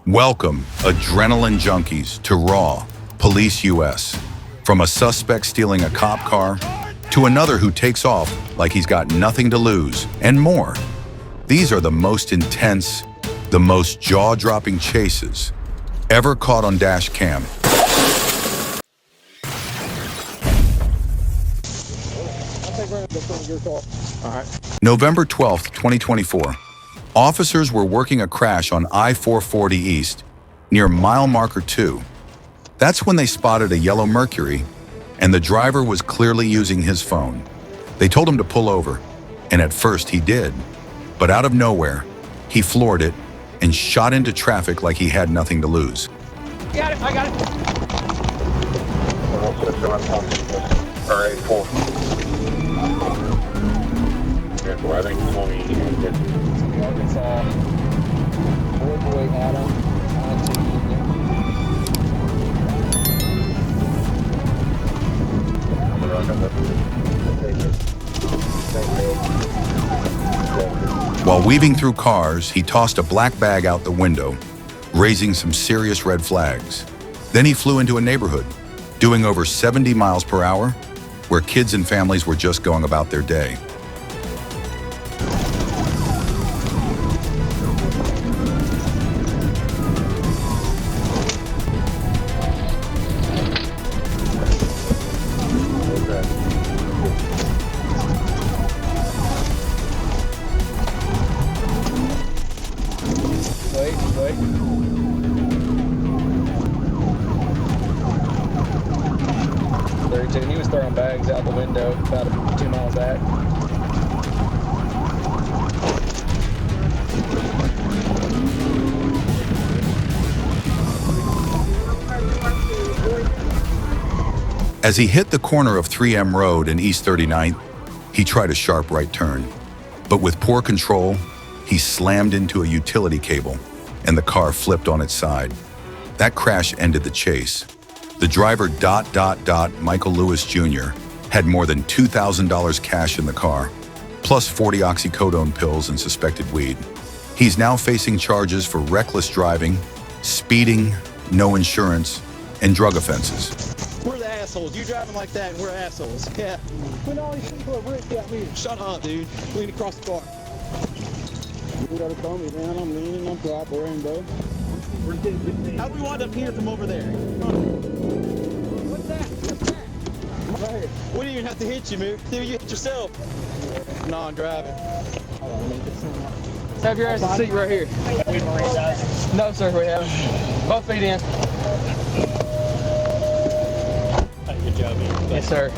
Welcome, adrenaline junkies, to Raw, Police US. From a suspect stealing a cop car, to another who takes off like he's got nothing to lose, and more. These are the most intense, the most jaw-dropping chases ever caught on Dashcam. November 12th, 2024. Officers were working a crash on I-440 East, near mile marker 2. That's when they spotted a yellow Mercury, and the driver was clearly using his phone. They told him to pull over, and at first he did. But out of nowhere, he floored it and shot into traffic like he had nothing to lose. Got it, I got it. All right, cool. I think 20. Arkansas. Boy Adam. While weaving through cars, he tossed a black bag out the window, raising some serious red flags. Then he flew into a neighborhood, doing over 70 miles per hour, where kids and families were just going about their day. Wait. 32. He was throwing bags out the window about 2 miles back. As he hit the corner of 3M Road and East 39th, he tried a sharp right turn. But with poor control, he slammed into a utility cable, and the car flipped on its side. That crash ended the chase. The driver, Michael Lewis Jr., had more than $2,000 cash in the car, plus 40 oxycodone pills and suspected weed. He's now facing charges for reckless driving, speeding, no insurance, and drug offenses. We're the assholes. You driving like that and we're assholes. Yeah. When all these people are ripped at me. Shut up, dude. Lean across the car. You gotta calm me down. I'm leaning. I'm cooperating, bro. How do we wind up here from over there? What's that? Right here. We didn't even have to hit you, man. Dude, you hit yourself. No, I'm driving. Have your ass in the seat right here. No, sir, we haven't. Both feet in. Good job, man. Yes, sir.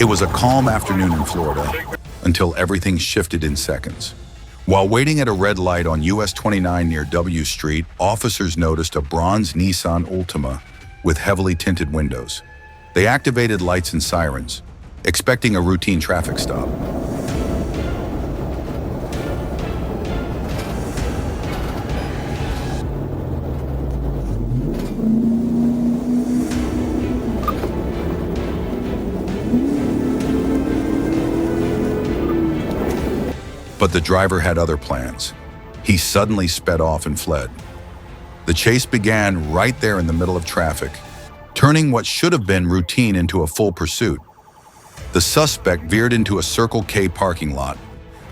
It was a calm afternoon in Florida until everything shifted in seconds. While waiting at a red light on US 29 near W Street, officers noticed a bronze Nissan Altima with heavily tinted windows. They activated lights and sirens, expecting a routine traffic stop. But the driver had other plans. He suddenly sped off and fled. The chase began right there in the middle of traffic, turning what should have been routine into a full pursuit. The suspect veered into a Circle K parking lot,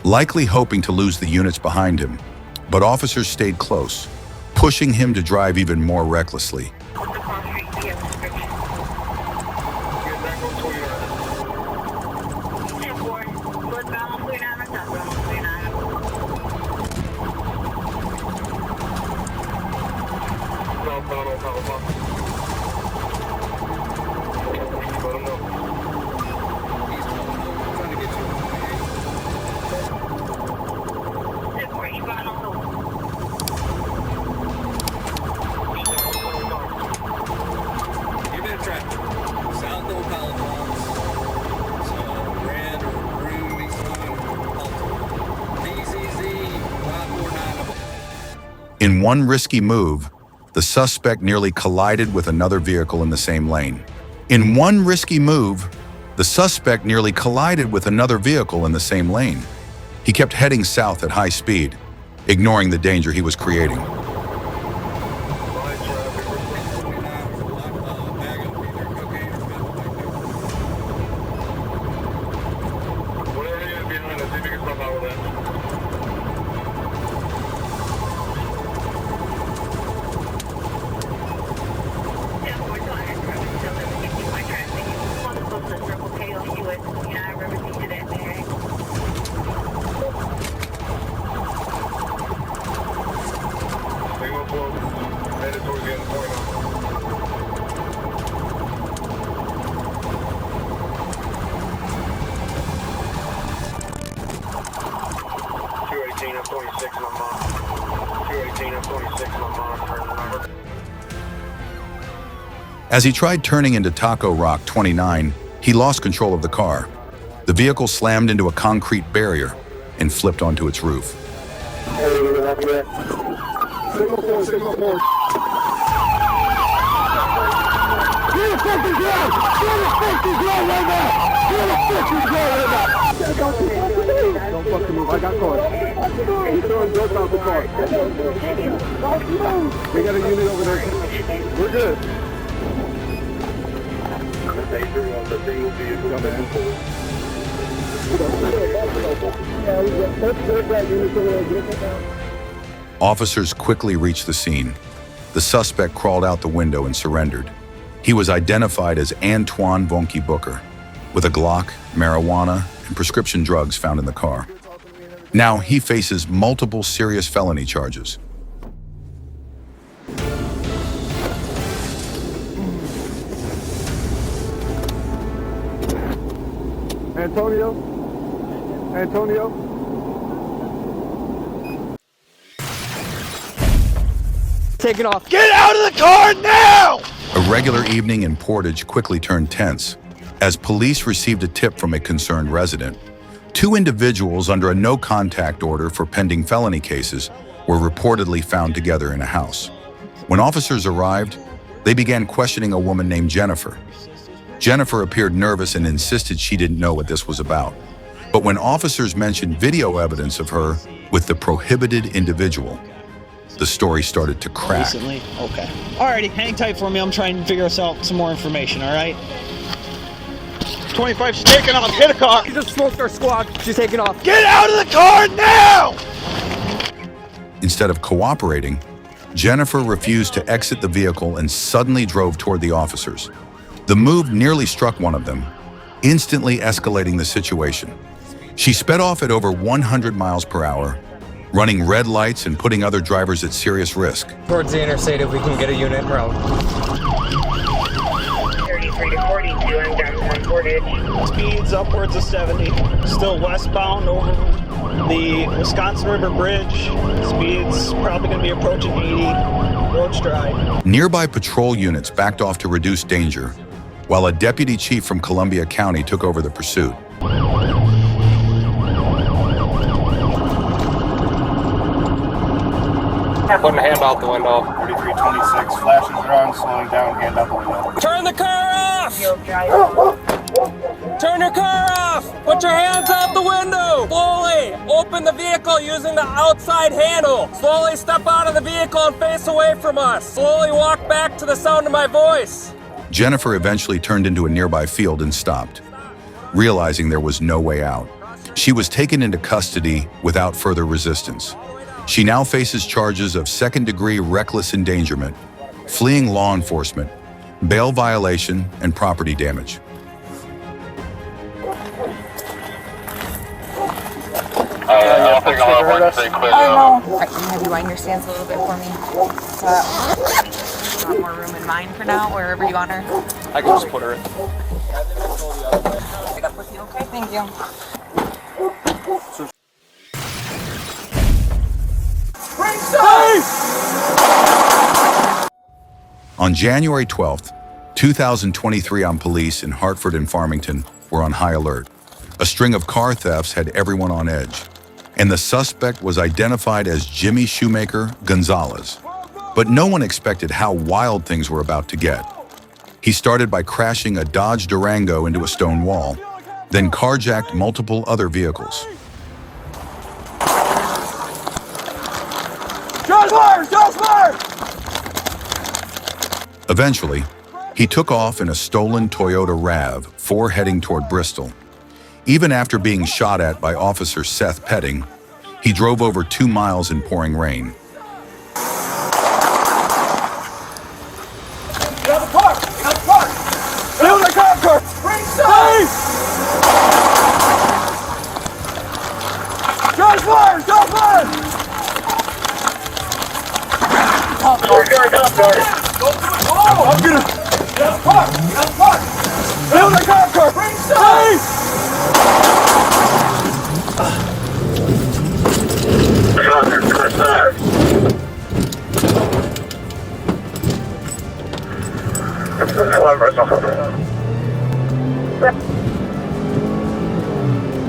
likely hoping to lose the units behind him, but officers stayed close, pushing him to drive even more recklessly. In one risky move, the suspect nearly collided with another vehicle in the same lane. In one risky move, the suspect nearly collided with another vehicle in the same lane. He kept heading south at high speed, ignoring the danger he was creating. As he tried turning into Taco Rock 29, he lost control of the car. The vehicle slammed into a concrete barrier and flipped onto its roof. Don't fucking move, I got caught. He's throwing dirt out the car. We got a unit over there. We're good. Officers quickly reached the scene. The suspect crawled out the window and surrendered. He was identified as Antoine Vonky Booker, with a Glock, marijuana, and prescription drugs found in the car. Now he faces multiple serious felony charges. Antonio? Take it off. Get out of the car now! A regular evening in Portage quickly turned tense as police received a tip from a concerned resident. Two individuals under a no-contact order for pending felony cases were reportedly found together in a house. When officers arrived, they began questioning a woman named Jennifer. Jennifer appeared nervous and insisted she didn't know what this was about. But when officers mentioned video evidence of her with the prohibited individual, the story started to crack. Recently? Okay. Alrighty, hang tight for me. I'm trying to figure out some more information, alright? 25, she's taking off. Hit a car. She just smoked our squad. She's taking off. Get out of the car now! Instead of cooperating, Jennifer refused to exit the vehicle and suddenly drove toward the officers. The move nearly struck one of them, instantly escalating the situation. She sped off at over 100 miles per hour, running red lights and putting other drivers at serious risk. Towards the interstate if we can get a unit in route. 33 to 42 on downtown Portage. Speeds upwards of 70. Still westbound over the Wisconsin River Bridge. Speeds probably going to be approaching 80. Road's dry. Nearby patrol units backed off to reduce danger, while a deputy chief from Columbia County took over the pursuit. Putting a hand out the window. 3326, flashes are on, slowing down, hand out the window. Turn the car off! Field drive. Turn your car off! Put your hands out the window! Slowly open the vehicle using the outside handle. Slowly step out of the vehicle and face away from us. Slowly walk back to the sound of my voice. Jennifer eventually turned into a nearby field and stopped, realizing there was no way out. She was taken into custody without further resistance. She now faces charges of second-degree reckless endangerment, fleeing law enforcement, bail violation, and property damage. I think I'll have one thing clear Oh, no. Right, have you wind your stance a little bit for me? Want more room in mine for now, wherever you want her? I can just put her in. Pick up with you, okay? Thank you. On January 12th, 2023, police in Hartford and Farmington were on high alert. A string of car thefts had everyone on edge, and the suspect was identified as Jimmy Shoemaker Gonzalez. But no one expected how wild things were about to get. He started by crashing a Dodge Durango into a stone wall, then carjacked multiple other vehicles. Eventually, he took off in a stolen Toyota RAV4 heading toward Bristol. Even after being shot at by Officer Seth Petting, he drove over 2 miles in pouring rain.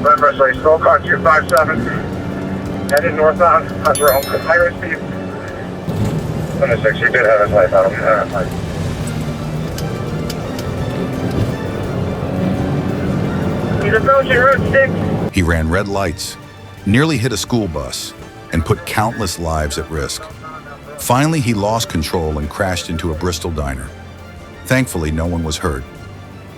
Remember, still car 257, headed northbound, on your own, higher speed. 26, you did have his life out of He's approaching Route 6. He ran red lights, nearly hit a school bus, and put countless lives at risk. Finally, he lost control and crashed into a Bristol diner. Thankfully, no one was hurt.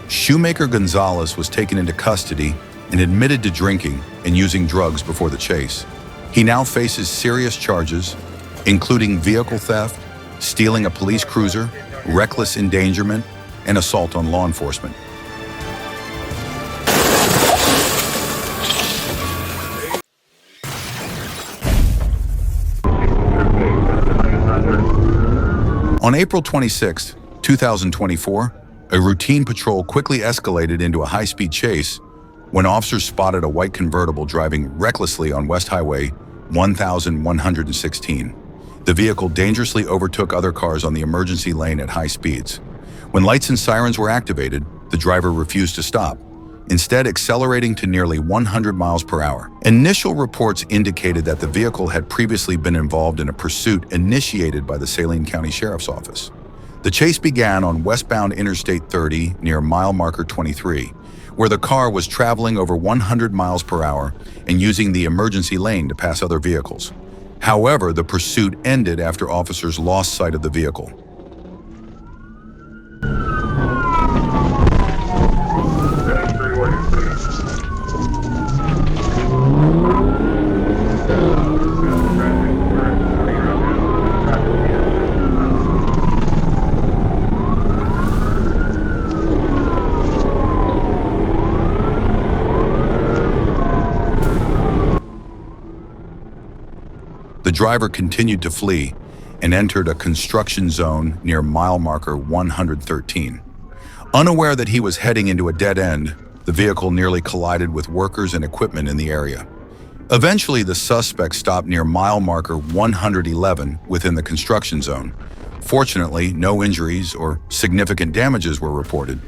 Shoemaker Gonzalez was taken into custody and admitted to drinking and using drugs before the chase. He now faces serious charges, including vehicle theft, stealing a police cruiser, reckless endangerment, and assault on law enforcement. On April 26, 2024, a routine patrol quickly escalated into a high-speed chase when officers spotted a white convertible driving recklessly on West Highway 1116. The vehicle dangerously overtook other cars on the emergency lane at high speeds. When lights and sirens were activated, the driver refused to stop, instead accelerating to nearly 100 miles per hour. Initial reports indicated that the vehicle had previously been involved in a pursuit initiated by the Saline County Sheriff's Office. The chase began on westbound Interstate 30 near mile marker 23, where the car was traveling over 100 miles per hour and using the emergency lane to pass other vehicles. However, the pursuit ended after officers lost sight of the vehicle. The driver continued to flee and entered a construction zone near mile marker 113. Unaware that he was heading into a dead end, the vehicle nearly collided with workers and equipment in the area. Eventually, the suspect stopped near mile marker 111 within the construction zone. Fortunately, no injuries or significant damages were reported.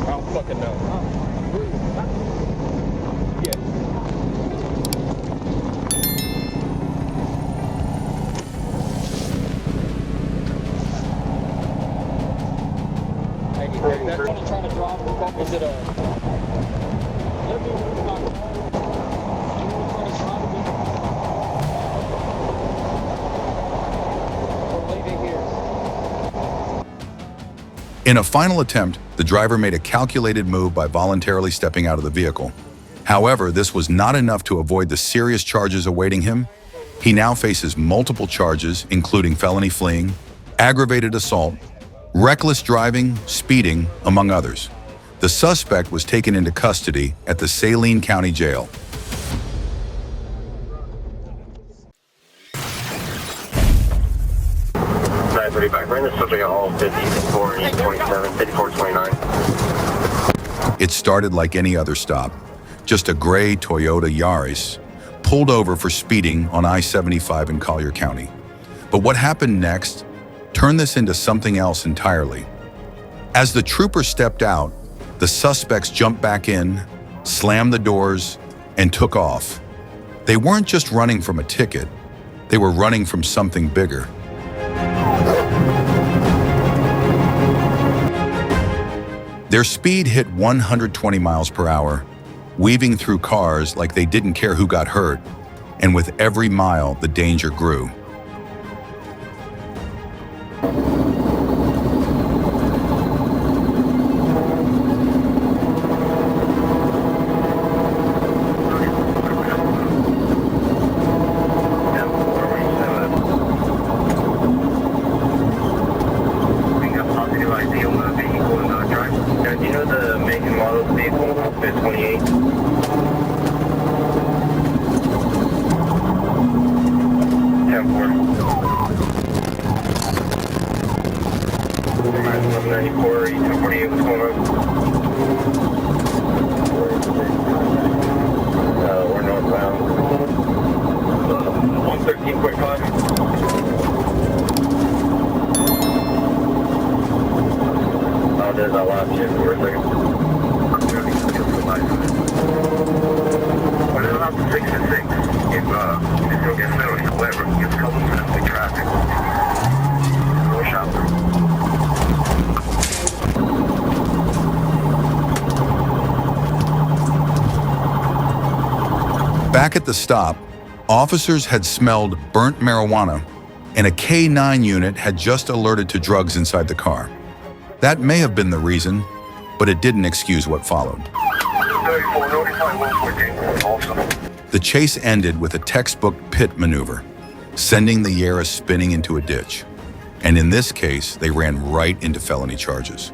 I don't fucking know. Yeah. Hey, that's what you're trying to drop. Is it a... In a final attempt, the driver made a calculated move by voluntarily stepping out of the vehicle. However, this was not enough to avoid the serious charges awaiting him. He now faces multiple charges, including felony fleeing, aggravated assault, reckless driving, speeding, among others. The suspect was taken into custody at the Saline County Jail. It started like any other stop. Just a gray Toyota Yaris pulled over for speeding on I-75 in Collier County. But what happened next turned this into something else entirely. As the trooper stepped out, the suspects jumped back in, slammed the doors, and took off. They weren't just running from a ticket, they were running from something bigger. Their speed hit 120 miles per hour, weaving through cars like they didn't care who got hurt, and with every mile, the danger grew. We're northbound. 113.5. I lost you for a second. When it's about 6 to 6, if it's going to get settled, however, it's couple minutes of traffic. Go shop. Back at the stop, officers had smelled burnt marijuana, and a K-9 unit had just alerted to drugs inside the car. That may have been the reason, but it didn't excuse what followed. The chase ended with a textbook pit maneuver, sending the Yaris spinning into a ditch. And in this case, they ran right into felony charges.